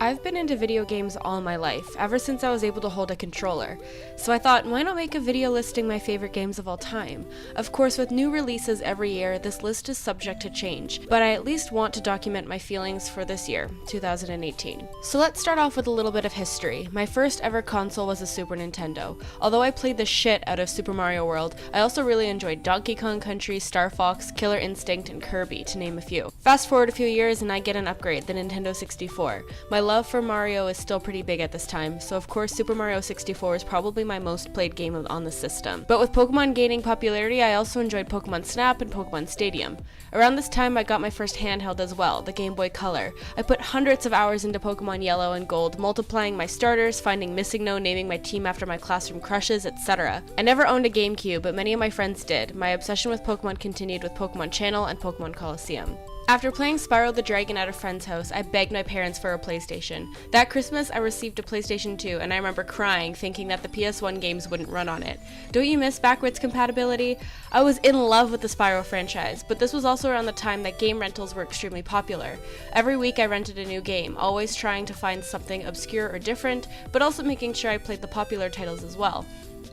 I've been into video games all my life, ever since I was able to hold a controller. So I thought, why not make a video listing my favorite games of all time? Of course, with new releases every year, this list is subject to change, but I at least want to document my feelings for this year, 2018. So let's start off with a little bit of history. My first ever console was a Super Nintendo. Although I played the shit out of Super Mario World, I also really enjoyed Donkey Kong Country, Star Fox, Killer Instinct, and Kirby, to name a few. Fast forward a few years and I get an upgrade, the Nintendo 64. My love for Mario is still pretty big at this time, so of course Super Mario 64 is probably my most played game on the system. But with Pokemon gaining popularity, I also enjoyed Pokemon Snap and Pokemon Stadium. Around this time, I got my first handheld as well, the Game Boy Color. I put hundreds of hours into Pokemon Yellow and Gold, multiplying my starters, finding Missing No, naming my team after my classroom crushes, etc. I never owned a GameCube, but many of my friends did. My obsession with Pokemon continued with Pokemon Channel and Pokemon Coliseum. After playing Spyro the Dragon at a friend's house, I begged my parents for a PlayStation. That Christmas, I received a PlayStation 2, and I remember crying, thinking that the PS1 games wouldn't run on it. Don't you miss backwards compatibility? I was in love with the Spyro franchise, but this was also around the time that game rentals were extremely popular. Every week I rented a new game, always trying to find something obscure or different, but also making sure I played the popular titles as well.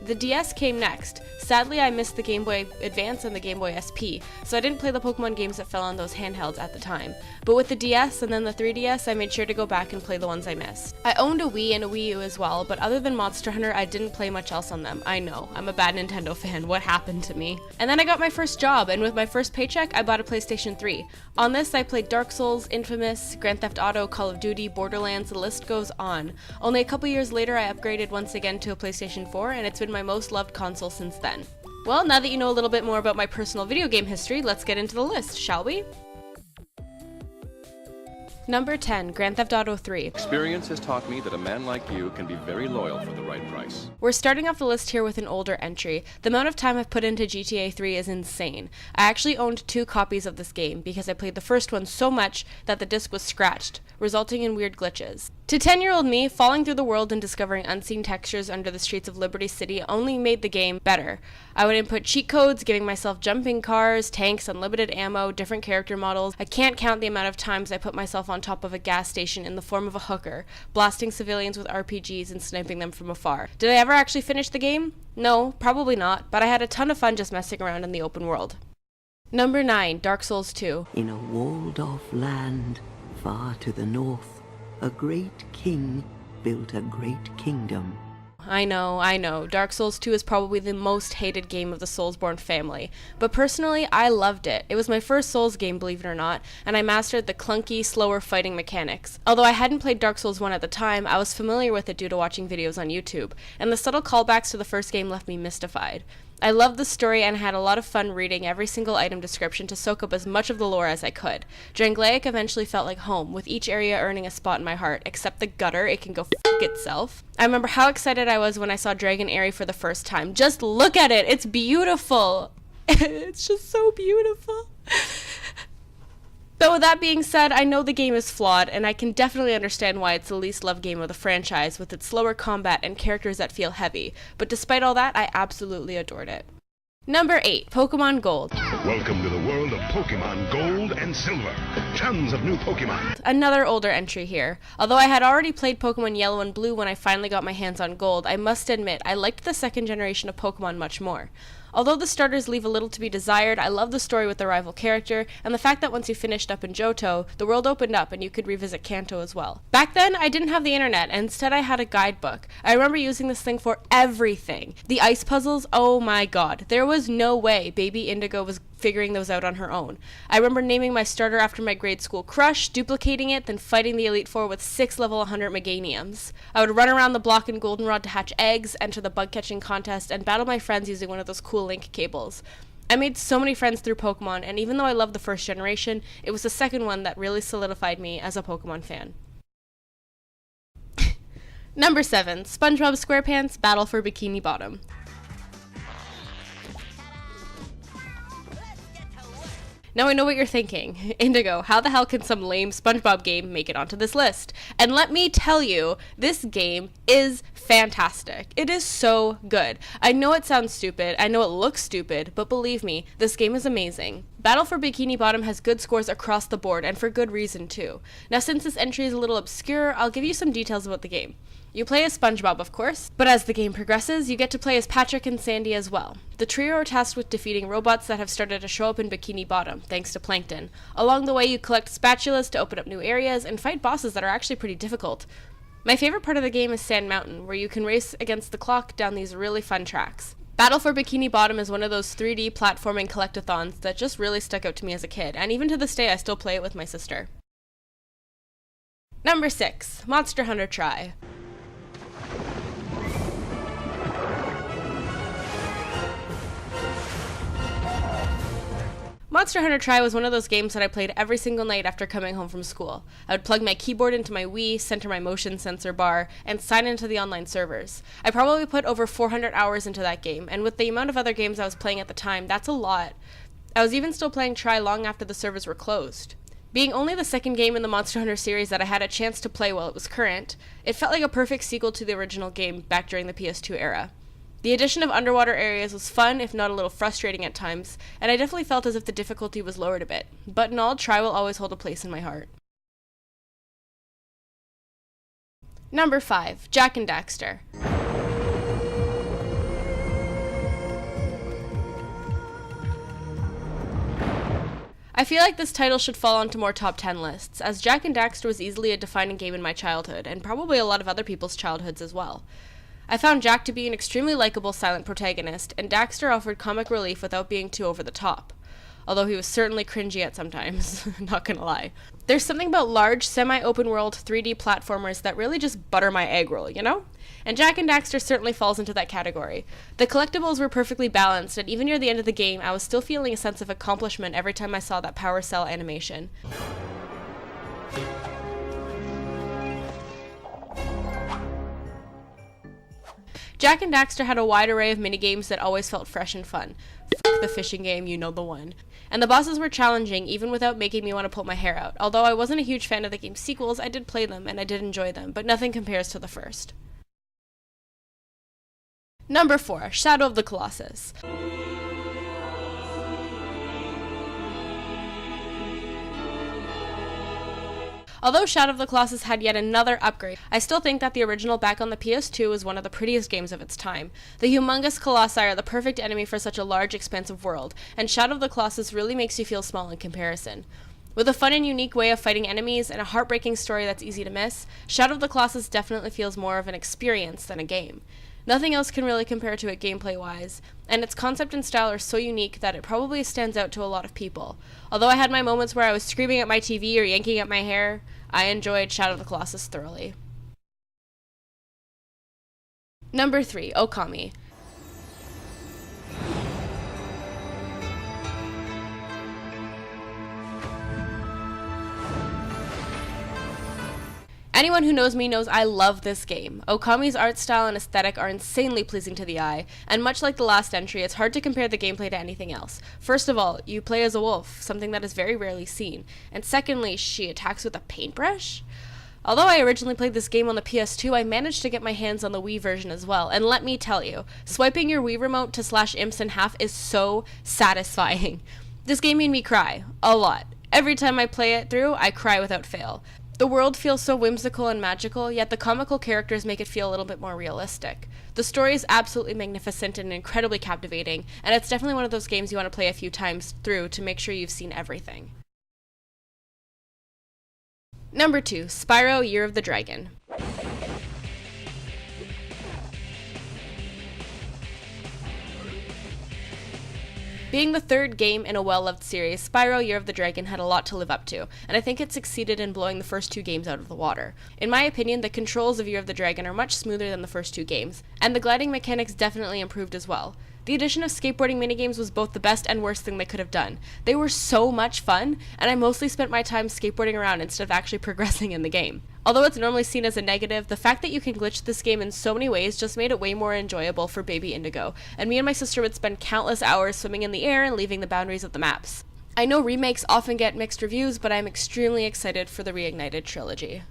The DS came next. Sadly, I missed the Game Boy Advance and the Game Boy SP, so I didn't play the Pokemon games that fell on those handhelds at the time. But with the DS and then the 3DS, I made sure to go back and play the ones I missed. I owned a Wii and a Wii U as well, but other than Monster Hunter, I didn't play much else on them. I know, I'm a bad Nintendo fan, what happened to me? And then I got my first job, and with my first paycheck, I bought a PlayStation 3. On this, I played Dark Souls, Infamous, Grand Theft Auto, Call of Duty, Borderlands, the list goes on. Only a couple years later, I upgraded once again to a PlayStation 4, and it's been my most loved console since then. Well, now that you know a little bit more about my personal video game history, let's get into the list, shall we? Number 10, Grand Theft Auto 3. Experience has taught me that a man like you can be very loyal for the right price. We're starting off the list here with an older entry. The amount of time I've put into GTA 3 is insane. I actually owned 2 copies of this game because I played the first one so much that the disc was scratched, resulting in weird glitches. To 10-year-old me, falling through the world and discovering unseen textures under the streets of Liberty City only made the game better. I would input cheat codes, giving myself jumping cars, tanks, unlimited ammo, different character models. I can't count the amount of times I put myself on top of a gas station in the form of a hooker, blasting civilians with RPGs and sniping them from afar. Did I ever actually finish the game? No, probably not, but I had a ton of fun just messing around in the open world. Number 9, Dark Souls 2. In a walled-off land, far to the north, a great king built a great kingdom. I know. Dark Souls 2 is probably the most hated game of the Soulsborne family, but personally, I loved it. It was my first Souls game, believe it or not, and I mastered the clunky, slower fighting mechanics. Although I hadn't played Dark Souls 1 at the time, I was familiar with it due to watching videos on YouTube, and the subtle callbacks to the first game left me mystified. I loved the story and had a lot of fun reading every single item description to soak up as much of the lore as I could. Drangleic eventually felt like home, with each area earning a spot in my heart, except the gutter, it can go f*** itself. I remember how excited I was when I saw Dragon Aerie for the first time. Just look at it, it's beautiful! It's just so beautiful. But with that being said, I know the game is flawed, and I can definitely understand why it's the least loved game of the franchise, with its slower combat and characters that feel heavy. But despite all that, I absolutely adored it. Number 8, Pokemon Gold. Welcome to the world of Pokemon Gold and Silver. Tons of new Pokemon. Another older entry here. Although I had already played Pokemon Yellow and Blue when I finally got my hands on Gold, I must admit I liked the second generation of Pokemon much more. Although the starters leave a little to be desired, I love the story with the rival character, and the fact that once you finished up in Johto, the world opened up and you could revisit Kanto as well. Back then, I didn't have the internet, and instead I had a guidebook. I remember using this thing for everything. The ice puzzles, oh my god. There was no way baby Indigo was figuring those out on her own. I remember naming my starter after my grade school crush, duplicating it, then fighting the Elite Four with 6 level 100 Meganiums. I would run around the block in Goldenrod to hatch eggs, enter the bug catching contest, and battle my friends using one of those cool link cables. I made so many friends through Pokemon, and even though I loved the first generation, it was the second one that really solidified me as a Pokemon fan. Number 7, SpongeBob SquarePants Battle for Bikini Bottom. Now I know what you're thinking. Indigo, how the hell can some lame SpongeBob game make it onto this list? And let me tell you, this game is fantastic. It is so good. I know it sounds stupid, I know it looks stupid, but believe me, this game is amazing. Battle for Bikini Bottom has good scores across the board, and for good reason too. Now since this entry is a little obscure, I'll give you some details about the game. You play as SpongeBob, of course, but as the game progresses, you get to play as Patrick and Sandy as well. The trio are tasked with defeating robots that have started to show up in Bikini Bottom, thanks to Plankton. Along the way, you collect spatulas to open up new areas and fight bosses that are actually pretty difficult. My favorite part of the game is Sand Mountain, where you can race against the clock down these really fun tracks. Battle for Bikini Bottom is one of those 3D platforming collectathons that just really stuck out to me as a kid, and even to this day I still play it with my sister. Number 6. Monster Hunter Tri. Monster Hunter Tri was one of those games that I played every single night after coming home from school. I would plug my keyboard into my Wii, center my motion sensor bar, and sign into the online servers. I probably put over 400 hours into that game, and with the amount of other games I was playing at the time, that's a lot. I was even still playing Tri long after the servers were closed. Being only the second game in the Monster Hunter series that I had a chance to play while it was current, it felt like a perfect sequel to the original game back during the PS2 era. The addition of underwater areas was fun, if not a little frustrating at times, and I definitely felt as if the difficulty was lowered a bit, but in all, Tri will always hold a place in my heart. Number 5. Jak and Daxter. I feel like this title should fall onto more top 10 lists, as Jak and Daxter was easily a defining game in my childhood, and probably a lot of other people's childhoods as well. I found Jak to be an extremely likable silent protagonist, and Daxter offered comic relief without being too over the top. Although he was certainly cringy at sometimes, not gonna lie. There's something about large, semi-open world 3D platformers that really just butter my egg roll, you know? And Jak and Daxter certainly falls into that category. The collectibles were perfectly balanced, and even near the end of the game, I was still feeling a sense of accomplishment every time I saw that power cell animation. Jak and Daxter had a wide array of minigames that always felt fresh and fun. F*** the fishing game, you know the one. And the bosses were challenging, even without making me want to pull my hair out. Although I wasn't a huge fan of the game's sequels, I did play them, and I did enjoy them, but nothing compares to the first. Number 4. Shadow of the Colossus. Although Shadow of the Colossus had yet another upgrade, I still think that the original back on the PS2 was one of the prettiest games of its time. The humongous colossi are the perfect enemy for such a large, expansive world, and Shadow of the Colossus really makes you feel small in comparison. With a fun and unique way of fighting enemies and a heartbreaking story that's easy to miss, Shadow of the Colossus definitely feels more of an experience than a game. Nothing else can really compare to it gameplay-wise, and its concept and style are so unique that it probably stands out to a lot of people. Although I had my moments where I was screaming at my TV or yanking at my hair, I enjoyed Shadow of the Colossus thoroughly. Number 3. Okami. Anyone who knows me knows I love this game. Okami's art style and aesthetic are insanely pleasing to the eye, and much like the last entry, it's hard to compare the gameplay to anything else. First of all, you play as a wolf, something that is very rarely seen, and secondly, she attacks with a paintbrush? Although I originally played this game on the PS2, I managed to get my hands on the Wii version as well, and let me tell you, swiping your Wii remote to slash imps in half is so satisfying. This game made me cry, a lot. Every time I play it through, I cry without fail. The world feels so whimsical and magical, yet the comical characters make it feel a little bit more realistic. The story is absolutely magnificent and incredibly captivating, and it's definitely one of those games you want to play a few times through to make sure you've seen everything. Number 2. Spyro Year of the Dragon. Being the third game in a well-loved series, Spyro Year of the Dragon had a lot to live up to, and I think it succeeded in blowing the first 2 games out of the water. In my opinion, the controls of Year of the Dragon are much smoother than the first 2 games, and the gliding mechanics definitely improved as well. The addition of skateboarding minigames was both the best and worst thing they could have done. They were so much fun, and I mostly spent my time skateboarding around instead of actually progressing in the game. Although it's normally seen as a negative, the fact that you can glitch this game in so many ways just made it way more enjoyable for baby Indigo, and me and my sister would spend countless hours swimming in the air and leaving the boundaries of the maps. I know remakes often get mixed reviews, but I'm extremely excited for the Reignited trilogy.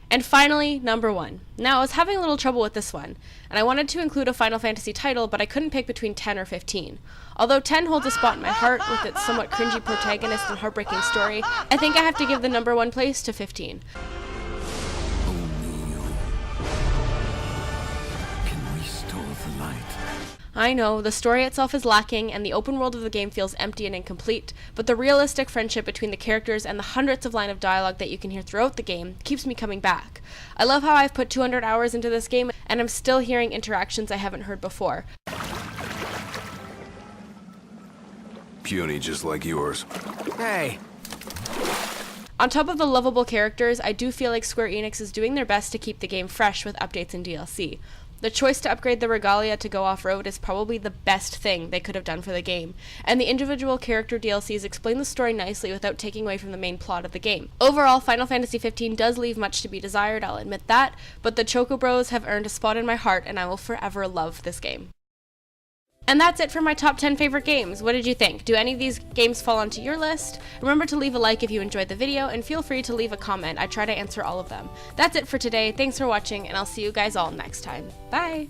And finally, number 1. Now, I was having a little trouble with this one, and I wanted to include a Final Fantasy title, but I couldn't pick between 10 or 15. Although 10 holds a spot in my heart with its somewhat cringy protagonist and heartbreaking story, I think I have to give the number 1 place to 15. Only you can restore the light. I know, the story itself is lacking, and the open world of the game feels empty and incomplete, but the realistic friendship between the characters and the hundreds of lines of dialogue that you can hear throughout the game keeps me coming back. I love how I've put 200 hours into this game, and I'm still hearing interactions I haven't heard before. Puny just like yours. Hey! On top of the lovable characters, I do feel like Square Enix is doing their best to keep the game fresh with updates and DLC. The choice to upgrade the regalia to go off-road is probably the best thing they could have done for the game, and the individual character DLCs explain the story nicely without taking away from the main plot of the game. Overall, Final Fantasy XV does leave much to be desired, I'll admit that, but the Choco Bros have earned a spot in my heart, and I will forever love this game. And that's it for my top 10 favorite games. What did you think? Do any of these games fall onto your list? Remember to leave a like if you enjoyed the video, and feel free to leave a comment. I try to answer all of them. That's it for today. Thanks for watching, and I'll see you guys all next time. Bye!